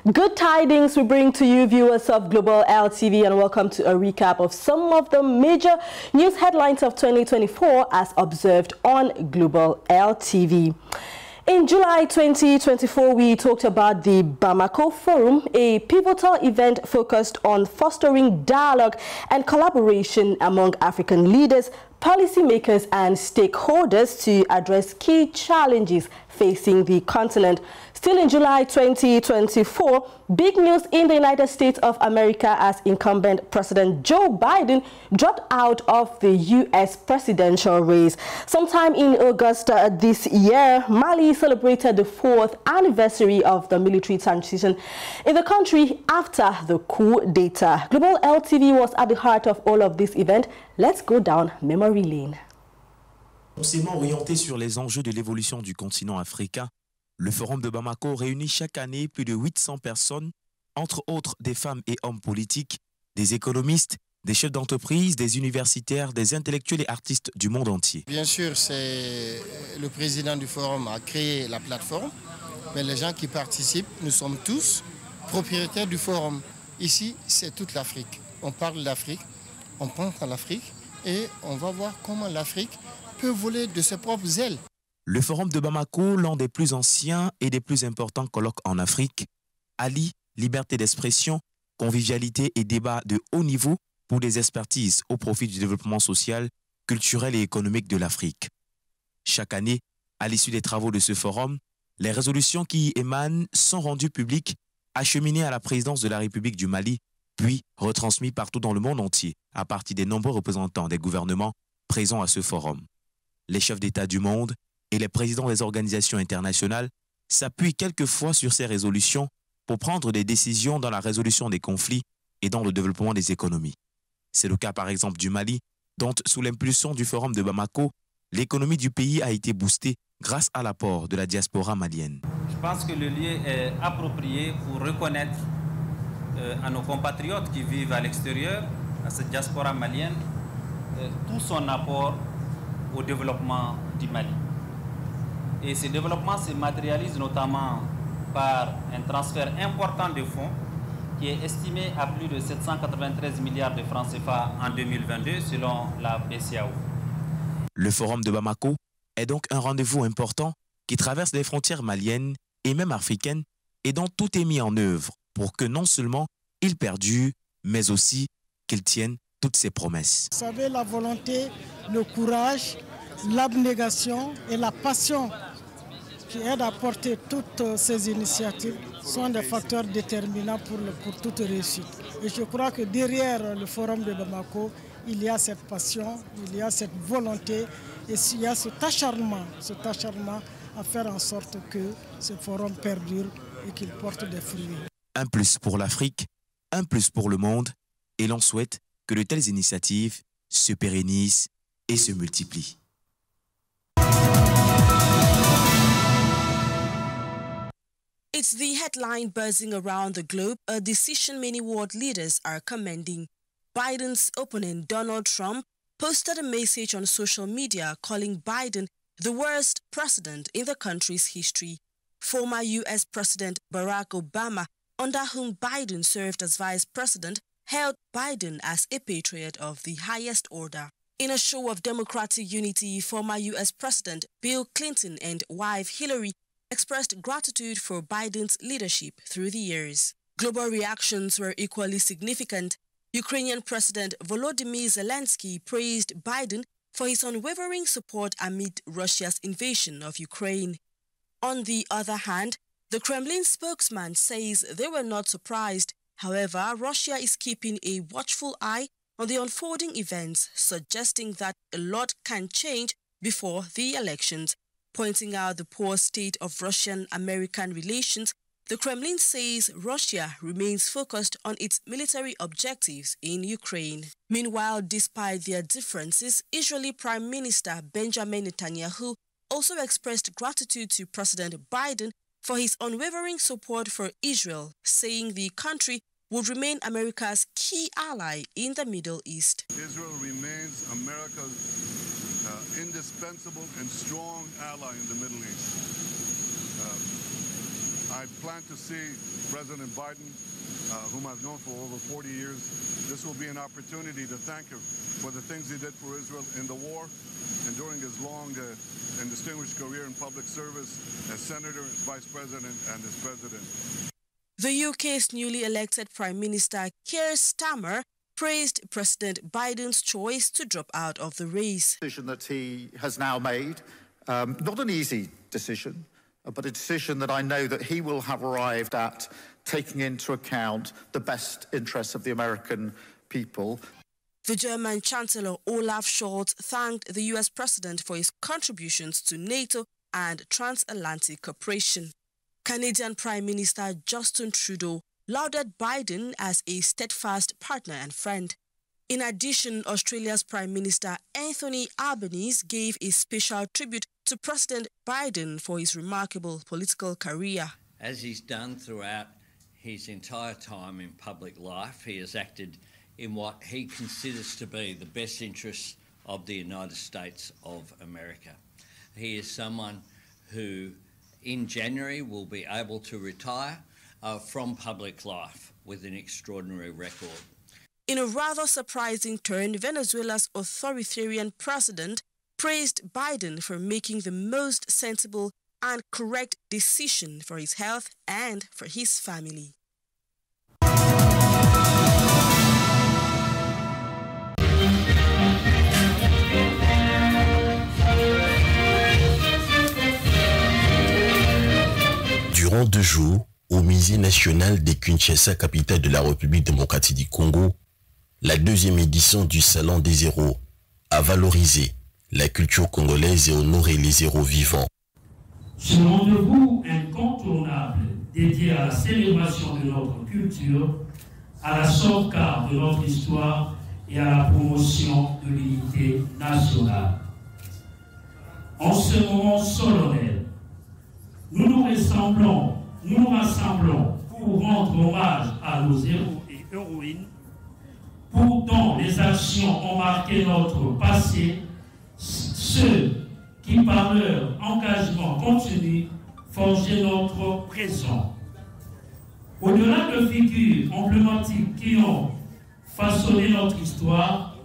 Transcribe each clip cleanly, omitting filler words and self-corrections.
Good tidings we bring to you, viewers of Global LTV, and welcome to a recap of some of the major news headlines of 2024 as observed on Global LTV. In July 2024, we talked about the Bamako Forum, a pivotal event focused on fostering dialogue and collaboration among African leaders, policymakers and stakeholders to address key challenges facing the continent. Still in July 2024, big news in the United States of America as incumbent President Joe Biden dropped out of the U.S. presidential race. Sometime in August this year, Mali celebrated the 4th anniversary of the military transition in the country after the coup d'etat. Global LTV was at the heart of all of this event. Let's go down memory lane. Forcément orienté sur les enjeux de l'évolution du continent africain, le Forum de Bamako réunit chaque année plus de 800 personnes, entre autres des femmes et hommes politiques, des économistes, des chefs d'entreprise, des universitaires, des intellectuels et artistes du monde entier. Bien sûr, c'est le président du Forum a créé la plateforme, mais les gens qui participent, nous sommes tous propriétaires du Forum. Ici, c'est toute l'Afrique. On parle d'Afrique, on pense à l'Afrique et on va voir comment l'Afrique peut voler de ses propres ailes. Le Forum de Bamako, l'un des plus anciens et des plus importants colloques en Afrique, allie liberté d'expression, convivialité et débat de haut niveau pour des expertises au profit du développement social, culturel et économique de l'Afrique. Chaque année, à l'issue des travaux de ce forum, les résolutions qui y émanent sont rendues publiques, acheminées à la présidence de la République du Mali, puis retransmises partout dans le monde entier à partir des nombreux représentants des gouvernements présents à ce forum. Les chefs d'État du monde et les présidents des organisations internationales s'appuient quelquefois sur ces résolutions pour prendre des décisions dans la résolution des conflits et dans le développement des économies. C'est le cas par exemple du Mali, dont sous l'impulsion du Forum de Bamako, l'économie du pays a été boostée grâce à l'apport de la diaspora malienne. Je pense que le lieu est approprié pour reconnaître à nos compatriotes qui vivent à l'extérieur, à cette diaspora malienne, tout son apport au développement du Mali. Et ce développement se matérialise notamment par un transfert important de fonds qui est estimé à plus de 793 milliards de francs CFA en 2022 selon la BCEAO. Le Forum de Bamako est donc un rendez-vous important qui traverse les frontières maliennes et même africaines et dont tout est mis en œuvre pour que non seulement il perdure, mais aussi qu'il tienne toutes ses promesses. Vous savez, la volonté, le courage, l'abnégation et la passion qui aident à porter toutes ces initiatives sont des facteurs déterminants pour toute réussite. Et je crois que derrière le Forum de Bamako, il y a cette passion, il y a cette volonté et il y a cet acharnement à faire en sorte que ce forum perdure et qu'il porte des fruits. Un plus pour l'Afrique, un plus pour le monde, et l'on souhaite que de telles initiatives se pérennisent et se multiplient. It's the headline buzzing around the globe, a decision many world leaders are commending. Biden's opponent, Donald Trump, posted a message on social media calling Biden the worst president in the country's history. Former U.S. President Barack Obama, under whom Biden served as vice president, hailed Biden as a patriot of the highest order. In a show of democratic unity, former U.S. President Bill Clinton and wife Hillary expressed gratitude for Biden's leadership through the years. Global reactions were equally significant. Ukrainian President Volodymyr Zelensky praised Biden for his unwavering support amid Russia's invasion of Ukraine. On the other hand, the Kremlin spokesman says they were not surprised. However, Russia is keeping a watchful eye on the unfolding events, suggesting that a lot can change before the elections. Pointing out the poor state of Russian-American relations, the Kremlin says Russia remains focused on its military objectives in Ukraine. Meanwhile, despite their differences, Israeli Prime Minister Benjamin Netanyahu also expressed gratitude to President Biden for his unwavering support for Israel, saying the country would remain America's key ally in the Middle East. Israel remains America's indispensable and strong ally in the Middle East. I plan to see President Biden, whom I've known for over 40 years. This will be an opportunity to thank him for the things he did for Israel in the war and during his long and distinguished career in public service as senator, as vice president, and as president. The UK's newly elected Prime Minister Keir Starmer praised President Biden's choice to drop out of the race. Decision that he has now made, not an easy decision, but a decision that I know that he will have arrived at, taking into account the best interests of the American people. The German Chancellor Olaf Scholz thanked the US President for his contributions to NATO and transatlantic cooperation. Canadian Prime Minister Justin Trudeau lauded Biden as a steadfast partner and friend. In addition, Australia's Prime Minister Anthony Albanese gave a special tribute to President Biden for his remarkable political career. As he's done throughout his entire time in public life, he has acted in what he considers to be the best interests of the United States of America. He is someone who, in January, will be able to retire from public life with an extraordinary record. In a rather surprising turn, Venezuela's authoritarian president praised Biden for making the most sensible and correct decision for his health and for his family. Durant 2 jours, au Musée national de Kinshasa, capitale de la République démocratique du Congo, la 2e édition du Salon des héros a valorisé la culture congolaise et honoré les héros vivants. Ce rendez-vous incontournable dédié à la célébration de notre culture, à la sauvegarde de notre histoire et à la promotion de l'unité nationale. En ce moment solennel, nous nous rassemblons pour rendre hommage à nos héros et héroïnes, pour dont les actions ont marqué notre passé, ceux qui par leur engagement continu forgeaient notre présent. Au-delà de figures emblématiques qui ont façonné notre histoire,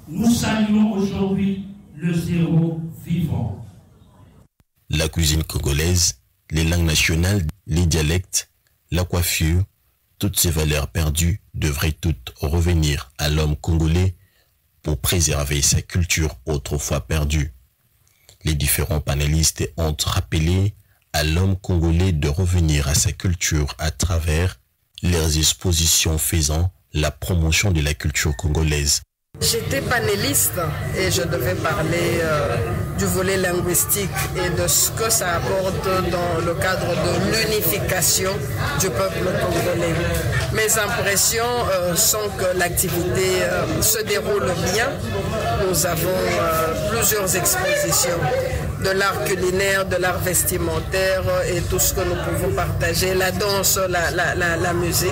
nous saluons aujourd'hui le héros vivant. La cuisine congolaise, les langues nationales, les dialectes, la coiffure, toutes ces valeurs perdues devraient toutes revenir à l'homme congolais pour préserver sa culture autrefois perdue. Les différents panélistes ont rappelé à l'homme congolais de revenir à sa culture à travers leurs expositions faisant la promotion de la culture congolaise. J'étais panéliste et je devais parler du volet linguistique et de ce que ça apporte dans le cadre de l'unification du peuple congolais. Mes impressions sont que l'activité se déroule bien. Nous avons plusieurs expositions de l'art culinaire, de l'art vestimentaire et tout ce que nous pouvons partager, la danse, la musique.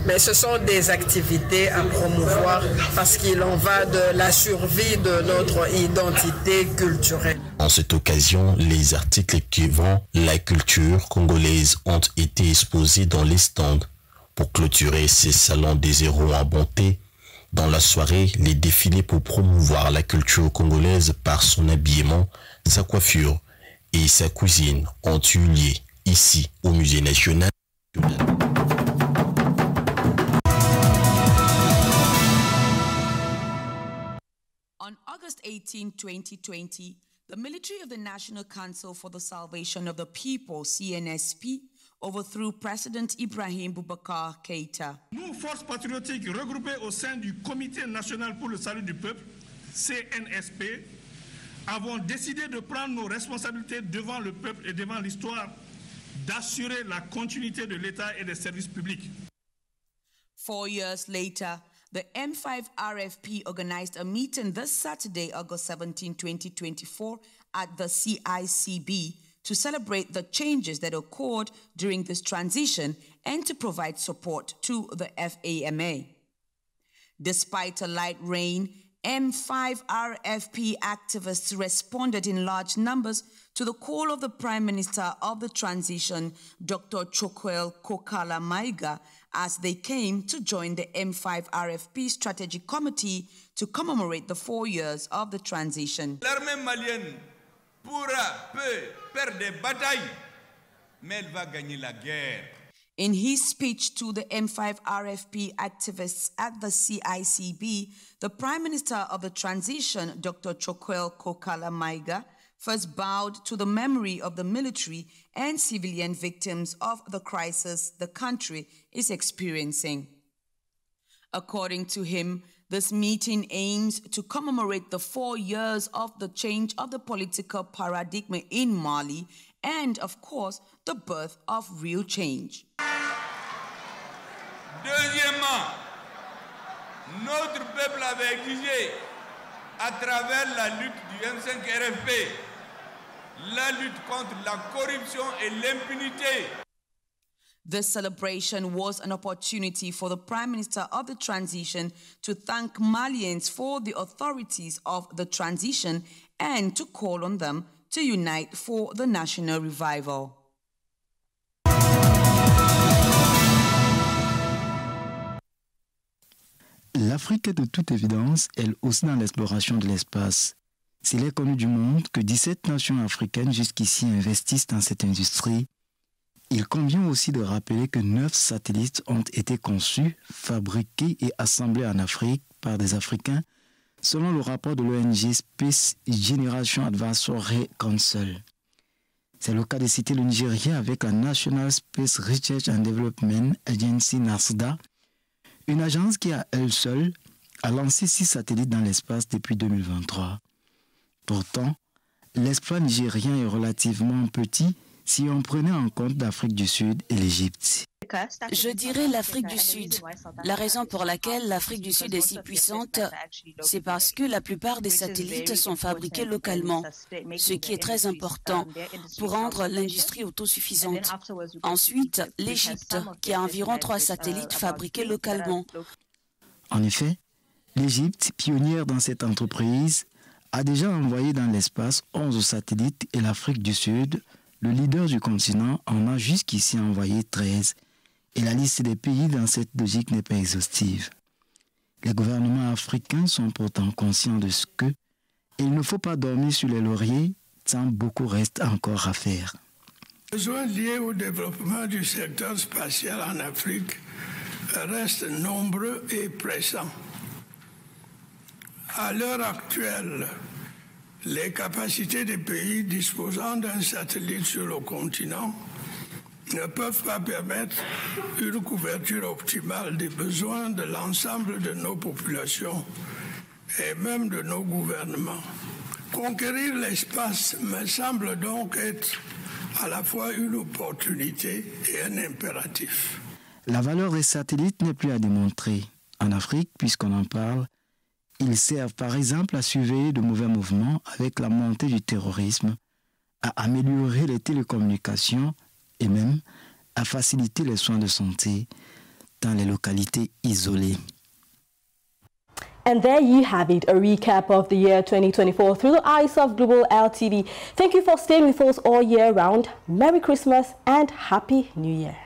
Mais ce sont des activités à promouvoir parce qu'il en va de la survie de notre identité culturelle. En cette occasion, les articles qui vendent la culture congolaise ont été exposés dans les stands pour clôturer ces salons des héros en bonté. Dans la soirée, les défilés pour promouvoir la culture congolaise par son habillement, sa coiffure et sa cuisine ont eu lieu ici au Musée national. On August 18, 2020, the military of the National Council for the Salvation of the People, CNSP, overthrew President Ibrahim Boubacar Keïta. Nous, forces patriotiques regroupées au sein du Comité national pour le salut du peuple, CNSP, avons décidé de prendre nos responsabilités devant le peuple et devant l'histoire, d'assurer la continuité de l'État et des services publics. 4 years later, the M5 RFP organized a meeting this Saturday, August 17, 2024, at the CICB to celebrate the changes that occurred during this transition and to provide support to the FAMA. Despite a light rain M5 RFP activists responded in large numbers to the call of the Prime Minister of the Transition, Dr. Chokwel Kokala Maiga, as they came to join the M5 RFP Strategic Committee to commemorate the 4 years of the transition. L'armée malienne peut perdre des batailles, mais elle va gagner la guerre. In his speech to the M5 RFP activists at the CICB, the Prime Minister of the Transition, Dr. Chokwel Kokala Maiga, first bowed to the memory of the military and civilian victims of the crisis the country is experiencing. According to him, this meeting aims to commemorate the 4 years of the change of the political paradigm in Mali and, of course, the birth of real change. Deuxièmement, notre peuple avait exigé, à travers la lutte du M5 RFP, la lutte contre la corruption et l'impunité. This celebration was an opportunity for the Prime Minister of the Transition to thank Malians for the authorities of the transition and to call on them to unite for the national revival. L'Afrique est de toute évidence, elle aussi dans l'exploration de l'espace. S'il est connu du monde que 17 nations africaines jusqu'ici investissent dans cette industrie, il convient aussi de rappeler que 9 satellites ont été conçus, fabriqués et assemblés en Afrique par des Africains, selon le rapport de l'ONG Space Generation Advisory Council. C'est le cas de citer le Nigeria avec la National Space Research and Development Agency NASDA, une agence qui à elle seule a lancé 6 satellites dans l'espace depuis 2023. Pourtant, l'exploit nigérien est relativement petit si on prenait en compte l'Afrique du Sud et l'Égypte. Je dirais l'Afrique du Sud. La raison pour laquelle l'Afrique du Sud est si puissante, c'est parce que la plupart des satellites sont fabriqués localement, ce qui est très important pour rendre l'industrie autosuffisante. Ensuite, l'Égypte, qui a environ 3 satellites fabriqués localement. En effet, l'Égypte, pionnière dans cette entreprise, a déjà envoyé dans l'espace 11 satellites et l'Afrique du Sud, le leader du continent, en a jusqu'ici envoyé 13. Et la liste des pays dans cette logique n'est pas exhaustive. Les gouvernements africains sont pourtant conscients de ce que il ne faut pas dormir sur les lauriers tant beaucoup reste encore à faire. Les besoins liés au développement du secteur spatial en Afrique restent nombreux et pressants. À l'heure actuelle, les capacités des pays disposant d'un satellite sur le continent ne peuvent pas permettre une couverture optimale des besoins de l'ensemble de nos populations et même de nos gouvernements. Conquérir l'espace me semble donc être à la fois une opportunité et un impératif. La valeur des satellites n'est plus à démontrer. En Afrique, puisqu'on en parle, ils servent par exemple à surveiller de mauvais mouvements avec la montée du terrorisme, à améliorer les télécommunications et même à faciliter les soins de santé dans les localités isolées. And there you have it, a recap of the year 2024 through the eyes of Global LTV. Thank you for staying with us all year round. Merry Christmas and Happy New Year.